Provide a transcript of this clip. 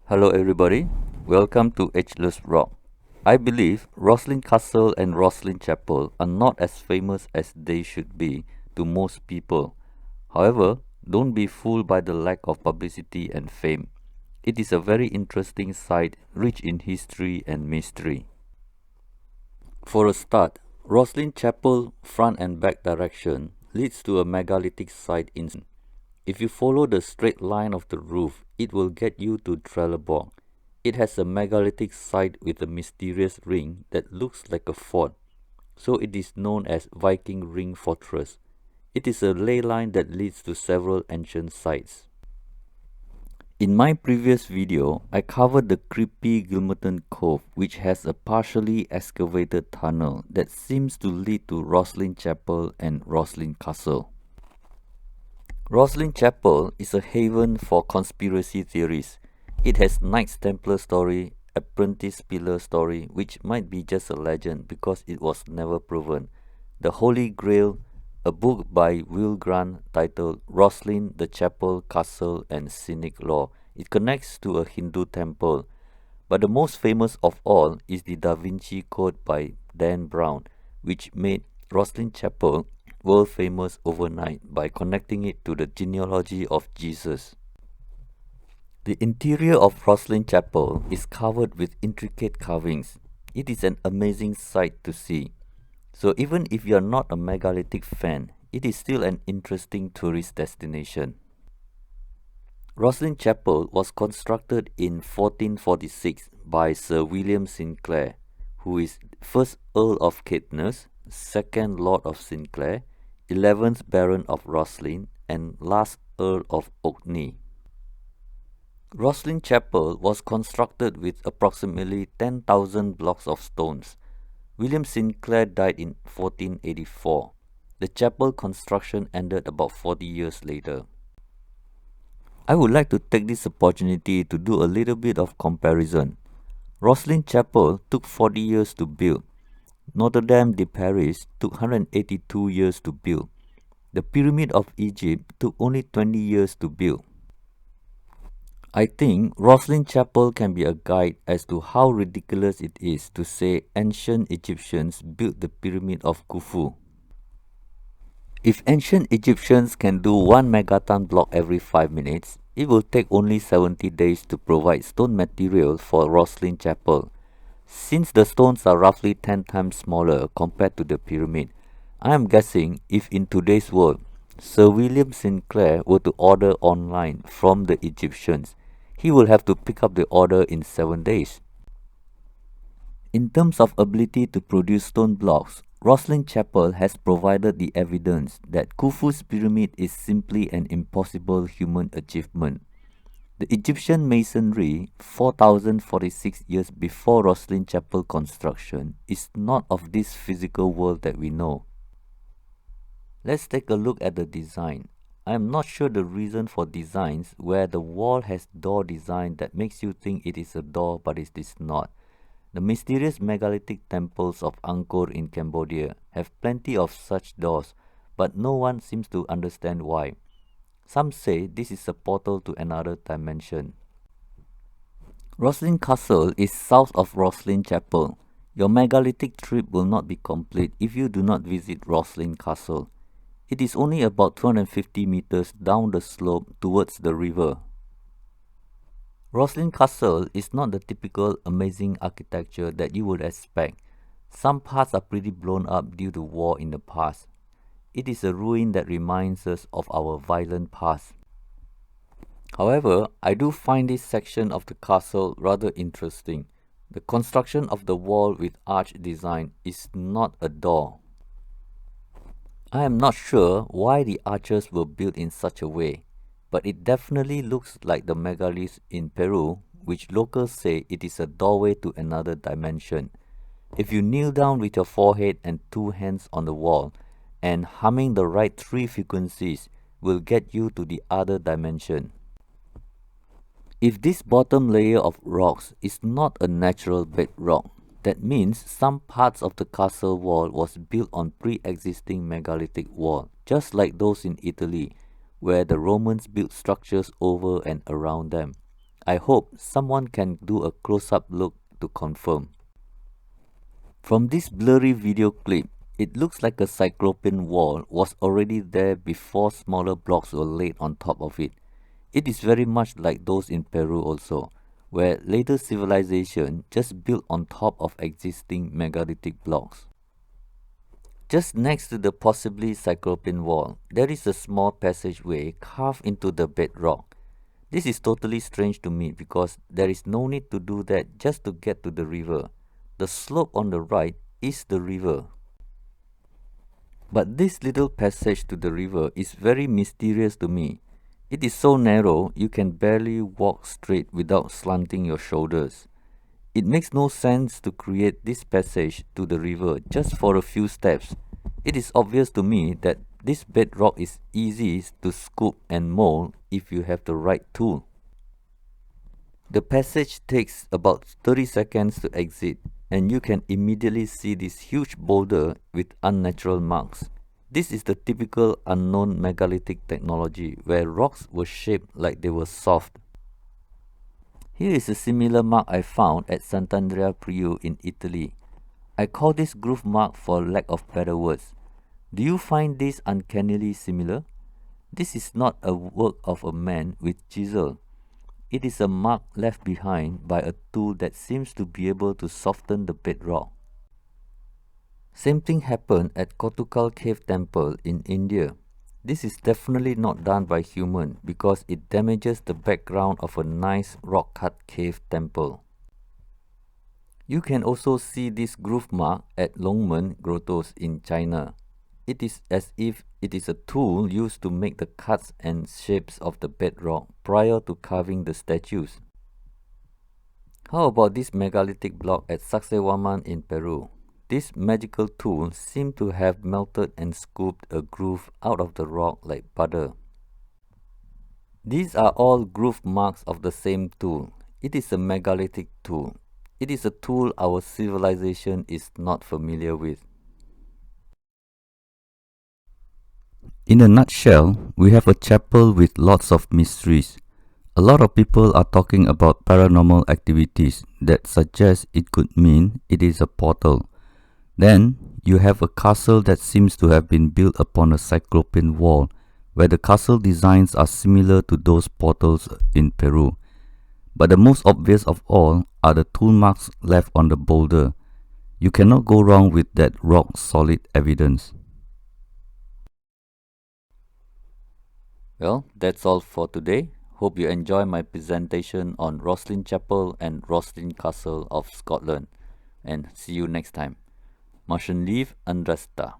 Hello everybody, welcome to Ageless Rock. I believe Rosslyn Castle and Rosslyn Chapel are not as famous as they should be to most people. However, don't be fooled by the lack of publicity and fame. It is a very interesting site rich in history and mystery. For a start, Rosslyn Chapel front and back direction leads to a megalithic site in. If you follow the straight line of the roof, it will get you to Trelleborg. It has a megalithic site with a mysterious ring that looks like a fort, so it is known as Viking Ring Fortress. It is a ley line that leads to several ancient sites. In my previous video, I covered the creepy Gilmerton Cove, which has a partially excavated tunnel that seems to lead to Rosslyn Chapel and Rosslyn Castle. Rosslyn Chapel is a haven for conspiracy theories. It has Knights Templar story, Apprentice Pillar story, which might be just a legend because it was never proven, the Holy Grail, a book by Will Grant titled Rosslyn, the Chapel, Castle and Scenic Law. It connects to a Hindu temple. But the most famous of all is the Da Vinci Code by Dan Brown, which made Rosslyn Chapel world famous overnight by connecting it to the genealogy of Jesus. The interior of Rosslyn Chapel is covered with intricate carvings. It is an amazing sight to see. So even if you are not a megalithic fan, it is still an interesting tourist destination. Rosslyn Chapel was constructed in 1446 by Sir William Sinclair, who is 1st Earl of Caithness, 2nd Lord of Sinclair, 11th Baron of Rosslyn, and last Earl of Orkney. Rosslyn Chapel was constructed with approximately 10,000 blocks of stones. William Sinclair died in 1484. The chapel construction ended about 40 years later. I would like to take this opportunity to do a little bit of comparison. Rosslyn Chapel took 40 years to build. Notre Dame de Paris took 182 years to build. The Pyramid of Egypt took only 20 years to build. I think Rosslyn Chapel can be a guide as to how ridiculous it is to say ancient Egyptians built the Pyramid of Khufu. If ancient Egyptians can do 1 megaton block every 5 minutes, it will take only 70 days to provide stone material for Rosslyn Chapel. Since the stones are roughly 10 times smaller compared to the pyramid, I am guessing if in today's world, Sir William Sinclair were to order online from the Egyptians, he will have to pick up the order in 7 days. In terms of ability to produce stone blocks, Rosslyn Chapel has provided the evidence that Khufu's pyramid is simply an impossible human achievement. The Egyptian masonry, 4046 years before Rosslyn Chapel construction, is not of this physical world that we know. Let's take a look at the design. I am not sure the reason for designs where the wall has door design that makes you think it is a door but it is not. The mysterious megalithic temples of Angkor in Cambodia have plenty of such doors, but no one seems to understand why. Some say this is a portal to another dimension. Rosslyn Castle is south of Rosslyn Chapel. Your megalithic trip will not be complete if you do not visit Rosslyn Castle. It is only about 250 meters down the slope towards the river. Rosslyn Castle is not the typical amazing architecture that you would expect. Some parts are pretty blown up due to war in the past. It is a ruin that reminds us of our violent past. However, I do find this section of the castle rather interesting. The construction of the wall with arch design is not a door. I am not sure why the arches were built in such a way, but it definitely looks like the megaliths in Peru, which locals say it is a doorway to another dimension. If you kneel down with your forehead and 2 hands on the wall, and humming the right 3 frequencies will get you to the other dimension. If this bottom layer of rocks is not a natural bedrock, that means some parts of the castle wall was built on pre-existing megalithic wall, just like those in Italy, where the Romans built structures over and around them. I hope someone can do a close-up look to confirm. From this blurry video clip, it looks like a cyclopean wall was already there before smaller blocks were laid on top of it. It is very much like those in Peru also, where later civilization just built on top of existing megalithic blocks. Just next to the possibly cyclopean wall, there is a small passageway carved into the bedrock. This is totally strange to me because there is no need to do that just to get to the river. The slope on the right is the river. But this little passage to the river is very mysterious to me. It is so narrow you can barely walk straight without slanting your shoulders. It makes no sense to create this passage to the river just for a few steps. It is obvious to me that this bedrock is easy to scoop and mold if you have the right tool. The passage takes about 30 seconds to exit, and you can immediately see this huge boulder with unnatural marks. This is the typical unknown megalithic technology where rocks were shaped like they were soft. Here is a similar mark I found at Sant'Andrea Priu in Italy. I call this groove mark for lack of better words. Do you find this uncannily similar? This is not a work of a man with chisel. It is a mark left behind by a tool that seems to be able to soften the bedrock. Same thing happened at Kotukal Cave Temple in India. This is definitely not done by human because it damages the background of a nice rock-cut cave temple. You can also see this groove mark at Longmen Grottos in China. It is as if it is a tool used to make the cuts and shapes of the bedrock prior to carving the statues. How about this megalithic block at Sacsayhuaman in Peru? This magical tool seemed to have melted and scooped a groove out of the rock like butter. These are all groove marks of the same tool. It is a megalithic tool. It is a tool our civilization is not familiar with. In a nutshell, we have a chapel with lots of mysteries. A lot of people are talking about paranormal activities that suggest it could mean it is a portal. Then, you have a castle that seems to have been built upon a cyclopean wall, where the castle designs are similar to those portals in Peru. But the most obvious of all are the tool marks left on the boulder. You cannot go wrong with that rock-solid evidence. Well, that's all for today. Hope you enjoy my presentation on Rosslyn Chapel and Rosslyn Castle of Scotland. And see you next time. Martian Leaf Andrasta.